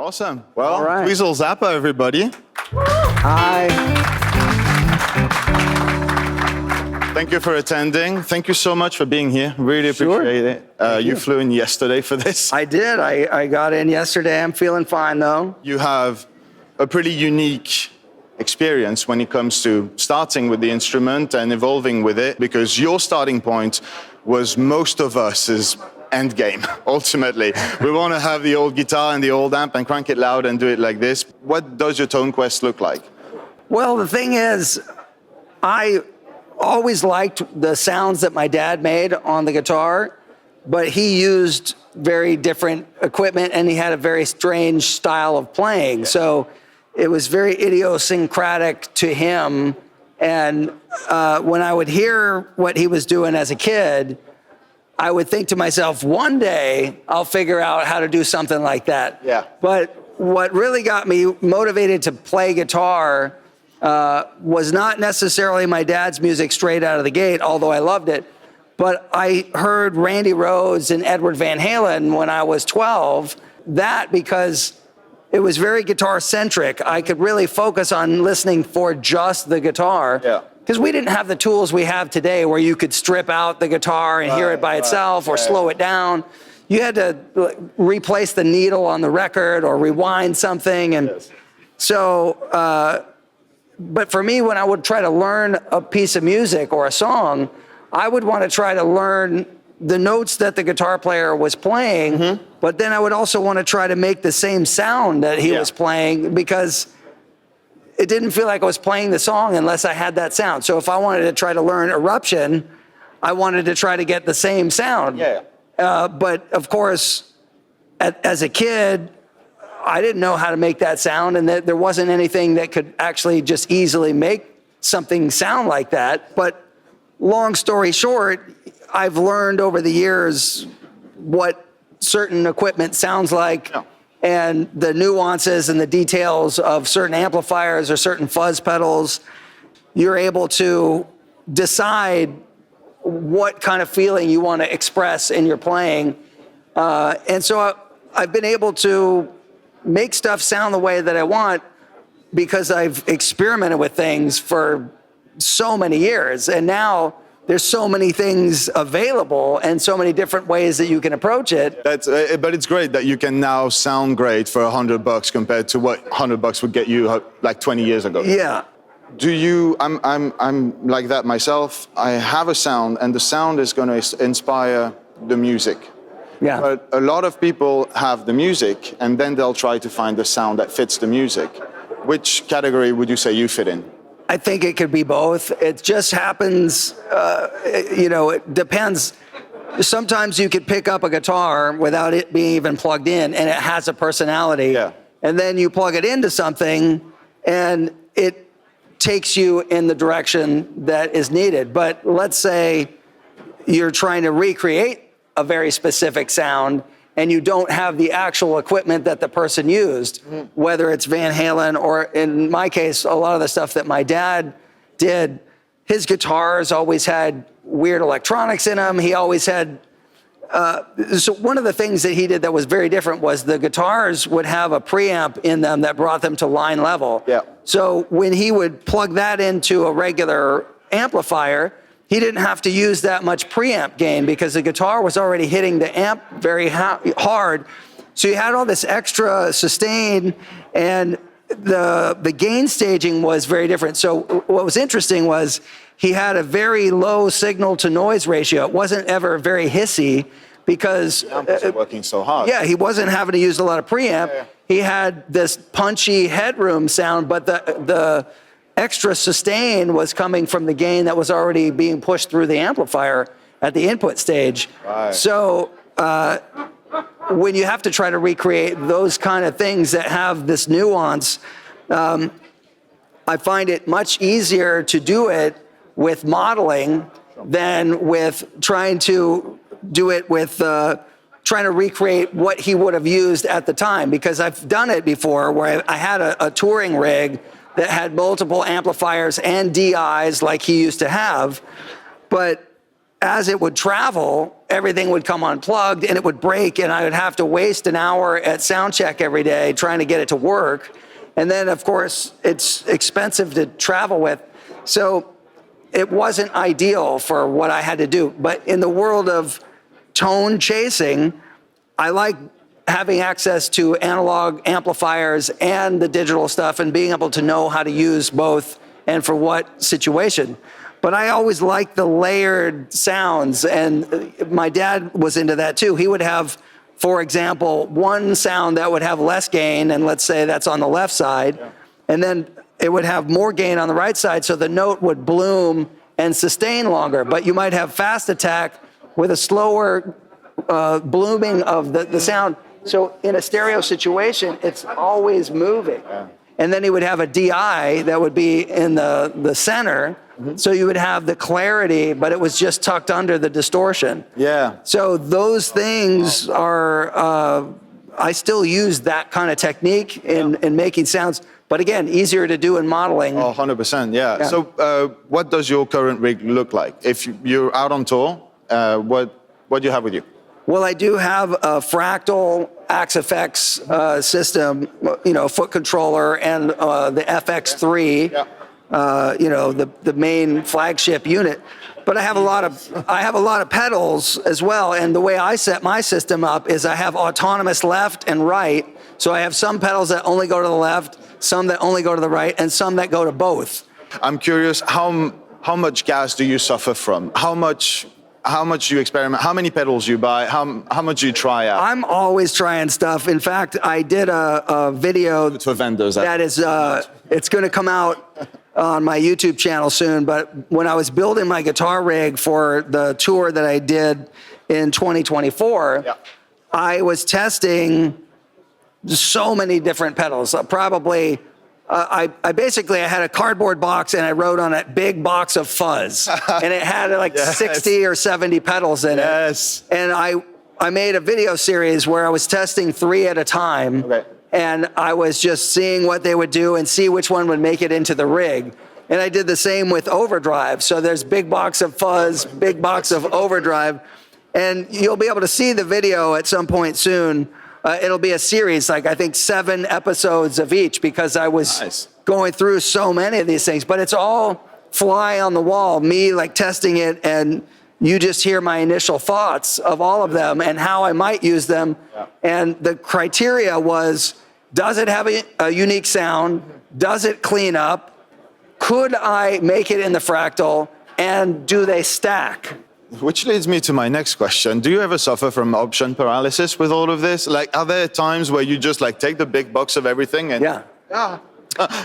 Awesome. Well, All right. Dweezil Zappa, everybody. Hi. Thank you for attending. Thank you so much for being here. Really appreciate it. You flew in yesterday for this. I did. I got in yesterday. I'm feeling fine, though. You have a pretty unique experience when it comes to starting with the instrument and evolving with it, because your starting point was most of us's end game, ultimately. We want to have the old guitar and the old amp and crank it loud and do it like this. What does your tone quest look like? Well, the thing is, I always liked the sounds that my dad made on the guitar, but he used very different equipment and he had a very strange style of playing. So it was very idiosyncratic to him. And when I would hear what he was doing as a kid, I would think to myself, one day I'll figure out how to do something like that. Yeah. But what really got me motivated to play guitar was not necessarily my dad's music straight out of the gate, although I loved it. But I heard Randy Rhoads and Edward Van Halen when I was 12. That because it was very guitar-centric. I could really focus on listening for just the guitar. Yeah. Because we didn't have the tools we have today where you could strip out the guitar and hear it by itself or slow it down. You had to replace the needle on the record or rewind something. And so, but for me, when I would try to learn a piece of music or a song, I would want to try to learn the notes that the guitar player was playing, but then I would also want to try to make the same sound that he was playing, because it didn't feel like I was playing the song unless I had that sound. So if I wanted to try to learn Eruption, I wanted to try to get the same sound. But of course, as a kid, I didn't know how to make that sound, and there wasn't anything that could actually just easily make something sound like that. But long story short, I've learned over the years what certain equipment sounds like. And the nuances and the details of certain amplifiers or certain fuzz pedals. You're able to decide what kind of feeling you want to express in your playing. And so I've been able to make stuff sound the way that I want because I've experimented with things for so many years. And now there's so many things available and so many different ways that you can approach it. But it's great that you can now sound great for $100 compared to what $100 would get you like 20 years ago. Yeah. I'm like that myself. I have a sound, and the sound is going to inspire the music. Yeah. But a lot of people have the music, and then they'll try to find the sound that fits the music. Which category would you say you fit in? I think it could be both. It just happens, it depends. Sometimes you could pick up a guitar without it being even plugged in, and it has a personality. Yeah. And then you plug it into something, and it takes you in the direction that is needed. But let's say you're trying to recreate a very specific sound, and you don't have the actual equipment that the person used, whether it's Van Halen or, in my case, a lot of the stuff that my dad did. His guitars always had weird electronics in them. He always had, so one of the things that he did that was very different was the guitars would have a preamp in them that brought them to line level. Yeah. So when he would plug that into a regular amplifier, he didn't have to use that much preamp gain because the guitar was already hitting the amp very hard. So you had all this extra sustain, and the gain staging was very different. So what was interesting was he had a very low signal to noise ratio. It wasn't ever very hissy because The amp wasn't working so hard. Yeah, he wasn't having to use a lot of preamp. Yeah. He had this punchy headroom sound, but the extra sustain was coming from the gain that was already being pushed through the amplifier at the input stage. Right. So when you have to try to recreate those kind of things that have this nuance, I find it much easier to do it with modeling than with trying to do it with trying to recreate what he would have used at the time. Because I've done it before where I had a touring rig that had multiple amplifiers and DIs like he used to have. But as it would travel, everything would come unplugged and it would break, and I would have to waste an hour at sound check every day trying to get it to work. And then, of course, it's expensive to travel with. So it wasn't ideal for what I had to do. But in the world of tone chasing, I like having access to analog amplifiers and the digital stuff and being able to know how to use both and for what situation. But I always liked the layered sounds, and my dad was into that too. He would have, for example, one sound that would have less gain, and let's say that's on the left side, and then it would have more gain on the right side, so the note would bloom and sustain longer. But you might have fast attack with a slower blooming of the sound. So in a stereo situation, it's always moving. And then he would have a DI that would be in the center, so you would have the clarity, but it was just tucked under the distortion. Yeah. So those things are, I still use that kind of technique in making sounds, but again, easier to do in modeling. Oh, 100%, yeah. So what does your current rig look like? If you're out on tour, what do you have with you? Well, I do have a Fractal Axe FX system, foot controller, and the FX3, the main flagship unit. But I have a lot of pedals as well. And the way I set my system up is I have autonomous left and right. So I have some pedals that only go to the left, some that only go to the right, and some that go to both. I'm curious, how much gas do you suffer from? How much do you experiment? How many pedals you buy? How much do you try out? I'm always trying stuff. In fact, I did a video for vendors that is, it's going to come out on my YouTube channel soon. But when I was building my guitar rig for the tour that I did in 2024, I was testing so many different pedals. Probably, I had a cardboard box and I wrote on it big box of fuzz, and it had like 60 or 70 pedals in it. And I made a video series where I was testing 3 at a time. And I was just seeing what they would do and see which one would make it into the rig. And I did the same with overdrive. So there's big box of fuzz, big box of overdrive. And you'll be able to see the video at some point soon. It'll be a series, like I think 7 episodes of each, because I was going through so many of these things. But it's all fly on the wall, me like testing it, and you just hear my initial thoughts of all of them and how I might use them. And the criteria was, does it have a unique sound? Does it clean up? Could I make it in the Fractal? And do they stack? Which leads me to my next question. Do you ever suffer from option paralysis with all of this? Like, are there times where you just like take the big box of everything and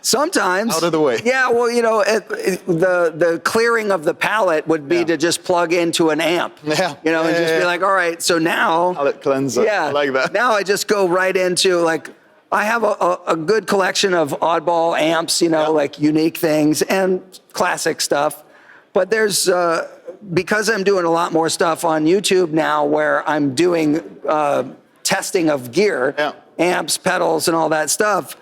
sometimes out of the way? Yeah, well, the clearing of the palette would be to just plug into an amp. And just be like, all right, so now palette cleanser. I like that. Now I just go right into like, I have a good collection of oddball amps, like unique things and classic stuff. But there's because I'm doing a lot more stuff on YouTube now where I'm doing testing of gear, amps, pedals, and all that stuff.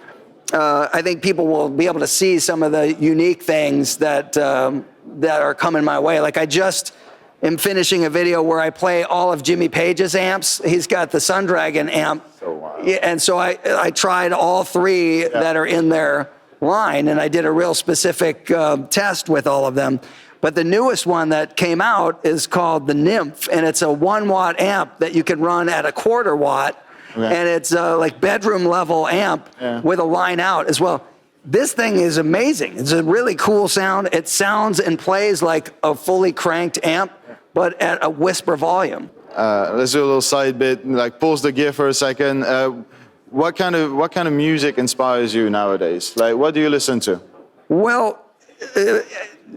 I think people will be able to see some of the unique things that are coming my way. Like I just am finishing a video where I play all of Jimmy Page's amps. He's got the Sun Dragon amp. And so I tried all 3 that are in their line, and I did a real specific test with all of them. But the newest one that came out is called the Nymph, and it's a 1-watt amp that you can run at a 1/4 watt. And it's like bedroom level amp with a line out as well. This thing is amazing. It's a really cool sound. It sounds and plays like a fully cranked amp, but at a whisper volume. Let's do a little side bit, like pause the gear for a second. What kind of music inspires you nowadays? Like, what do you listen to? Well,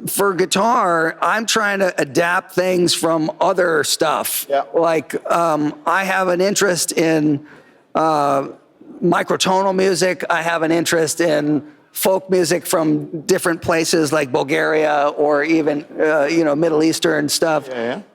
for guitar, I'm trying to adapt things from other stuff. Like, I have an interest in microtonal music. I have an interest in folk music from different places like Bulgaria or even, Middle Eastern stuff.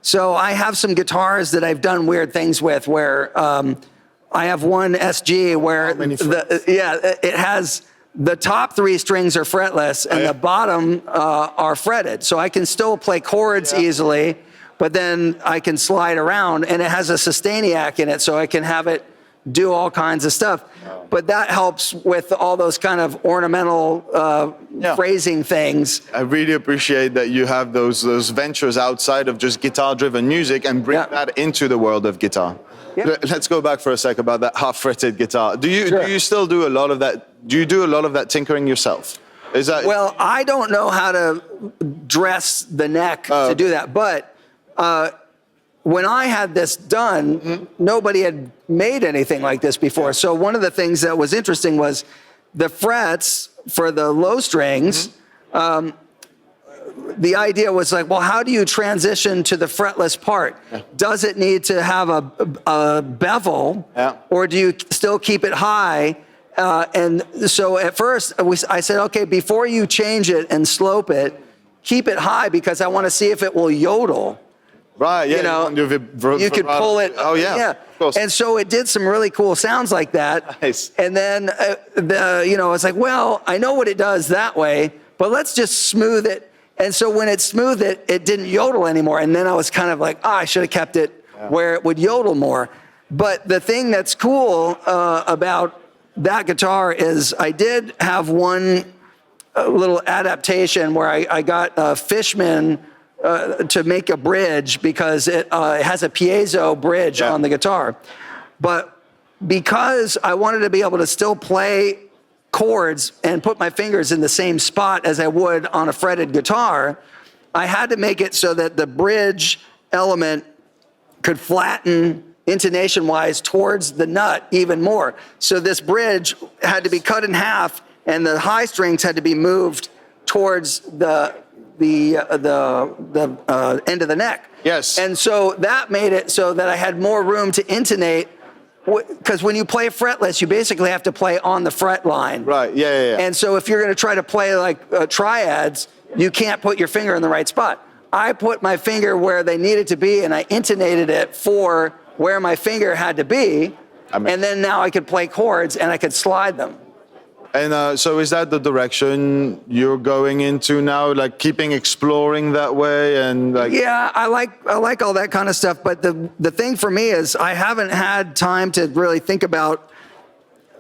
So I have some guitars that I've done weird things with where I have one SG where it has the top 3 strings are fretless and the bottom are fretted. So I can still play chords easily, but then I can slide around, and it has a sustainiac in it, so I can have it do all kinds of stuff. But that helps with all those kind of ornamental phrasing things. I really appreciate that you have those ventures outside of just guitar-driven music and bring that into the world of guitar. Yeah. Let's go back for a sec about that half-fretted guitar. Do you still do a lot of that? Do you do a lot of that tinkering yourself? Is that... Well, I don't know how to dress the neck to do that, but when I had this done, nobody had made anything like this before. So one of the things that was interesting was the frets for the low strings. The idea was like, well, how do you transition to the fretless part? Does it need to have a bevel, or do you still keep it high? And so at first I said, okay, before you change it and slope it, keep it high, because I want to see if it will yodel. Right, yeah. You know, you could pull it. Oh, yeah. Of course. And so it did some really cool sounds like that. Nice. And then, I was like, well, I know what it does that way, but let's just smooth it. And so when it smoothed it, it didn't yodel anymore. And then I was kind of like, I should have kept it where it would yodel more. But the thing that's cool about that guitar is I did have one little adaptation where I got Fishman to make a bridge, because it has a piezo bridge on the guitar. But because I wanted to be able to still play chords and put my fingers in the same spot as I would on a fretted guitar, I had to make it so that the bridge element could flatten intonation-wise towards the nut even more. So this bridge had to be cut in half, and the high strings had to be moved towards the end of the neck. Yes. And so that made it so that I had more room to intonate, because when you play fretless, you basically have to play on the fret line. Right, yeah. And so if you're going to try to play like triads, you can't put your finger in the right spot. I put my finger where they needed to be, and I intonated it for where my finger had to be, and then now I could play chords and I could slide them. And so is that the direction you're going into now, like keeping exploring that way? And like... Yeah, I like all that kind of stuff, but the thing for me is I haven't had time to really think about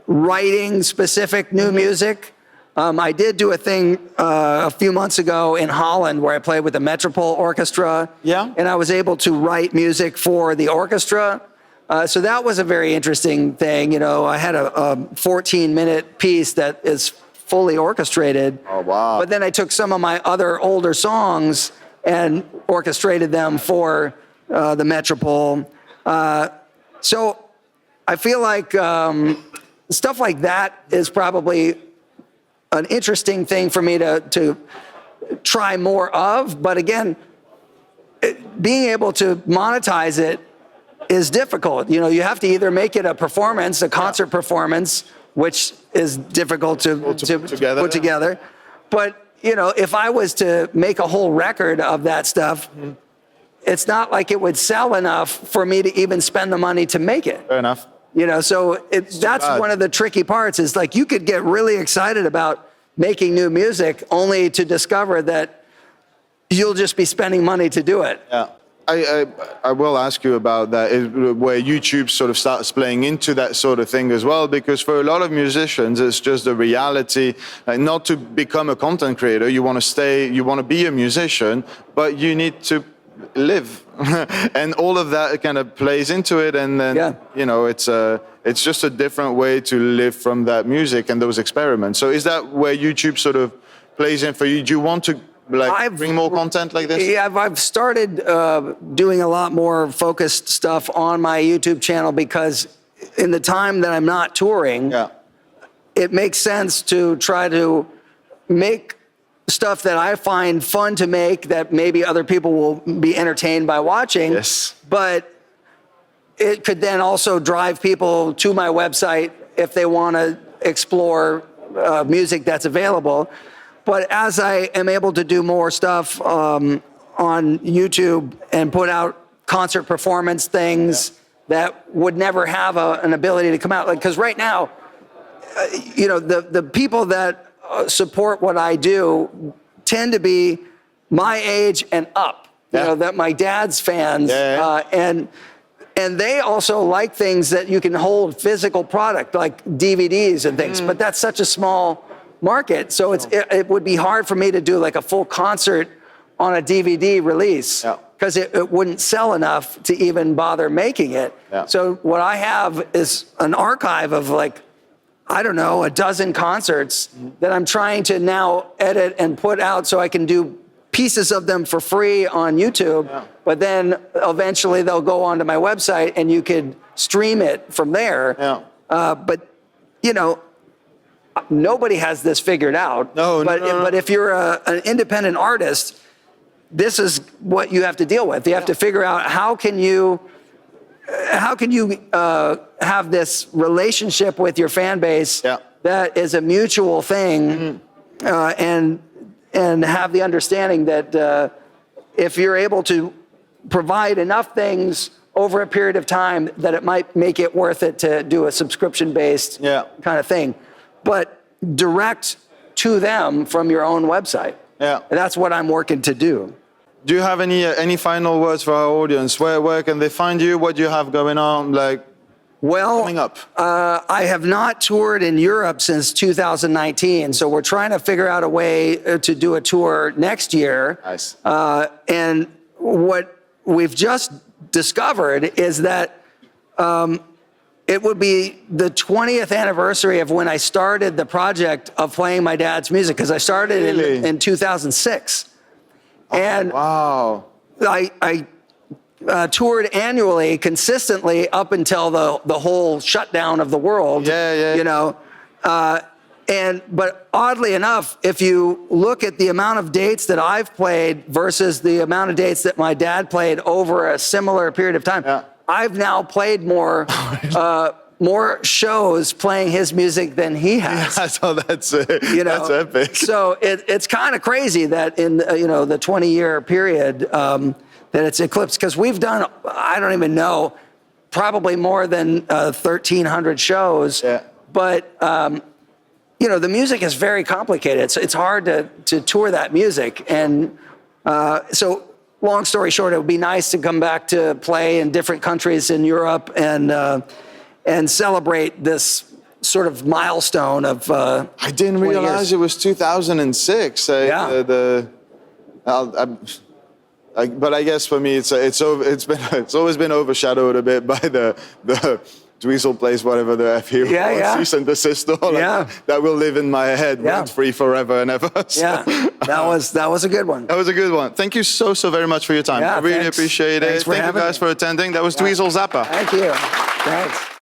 writing specific new music. I did do a thing a few months ago in Holland where I played with the Metropol Orchestra, and I was able to write music for the orchestra. So that was a very interesting thing. You know, I had a 14-minute piece that is fully orchestrated. Oh, wow. But then I took some of my other older songs and orchestrated them for the Metropol. So I feel like stuff like that is probably an interesting thing for me to try more of. But again, being able to monetize it is difficult. You know, you have to either make it a performance, a concert performance, which is difficult to put together. But, you know, if I was to make a whole record of that stuff, it's not like it would sell enough for me to even spend the money to make it. Fair enough. You know, so that's one of the tricky parts, is like you could get really excited about making new music only to discover that you'll just be spending money to do it. Yeah. I will ask you about that, where YouTube sort of starts playing into that sort of thing as well, because for a lot of musicians, it's just a reality, not to become a content creator. You want to be a musician, but you need to live. And all of that kind of plays into it. And then, you know, it's just a different way to live from that music and those experiments. So is that where YouTube sort of plays in for you? Do you want to bring more content like this? Yeah, I've started doing a lot more focused stuff on my YouTube channel, because in the time that I'm not touring, it makes sense to try to make stuff that I find fun to make, that maybe other people will be entertained by watching. Yes. But it could then also drive people to my website if they want to explore music that's available. But as I am able to do more stuff on YouTube and put out concert performance things that would never have an ability to come out, like, because right now, you know, the people that support what I do tend to be my age and up. know, that my dad's fans, and they also like things that you can hold physical product, like DVDs and things. But that's such a small market, so it would be hard for me to do like a full concert on a DVD release because it wouldn't sell enough to even bother making it. So what I have is an archive of like, I don't know, a dozen concerts that I'm trying to now edit and put out so I can do pieces of them for free on YouTube, but then eventually they'll go onto my website and you could stream it from there. But, you know, nobody has this figured out. But if you're an independent artist, this is what you have to deal with. You have to figure out how can you have this relationship with your fan base that is a mutual thing, and have the understanding that if you're able to provide enough things over a period of time, that it might make it worth it to do a subscription-based kind of thing, but direct to them from your own website. And that's what I'm working to do. Do you have any final words for our audience? Where can they find you? What do you have going on? Coming up? I have not toured in Europe since 2019, so we're trying to figure out a way to do a tour next year. Nice. And what we've just discovered is that it would be the 20th anniversary of when I started the project of playing my dad's music, because I started in 2006. And wow. I toured annually, consistently, up until the whole shutdown of the world. You know, but oddly enough, if you look at the amount of dates that I've played versus the amount of dates that my dad played over a similar period of time, I've now played more shows playing his music than he has. So that's that's epic. So it's kind of crazy that in the 20-year period that it's eclipsed, because we've done, I don't even know, probably more than 1,300 shows. But the music is very complicated. So it's hard to tour that music, and so. Long story short, it would be nice to come back to play in different countries in Europe and celebrate this sort of milestone of. I didn't realize it was 2006. But I guess for me, it's always been overshadowed a bit by the Dweezil plays whatever the F he wants, cease and desist, that will live in my head rent-free forever and ever. So. That was a good one. That was a good one. Thank you so very much for your time. I really appreciate it. Thank you guys for attending. That was Dweezil Zappa. Thank you. Thanks.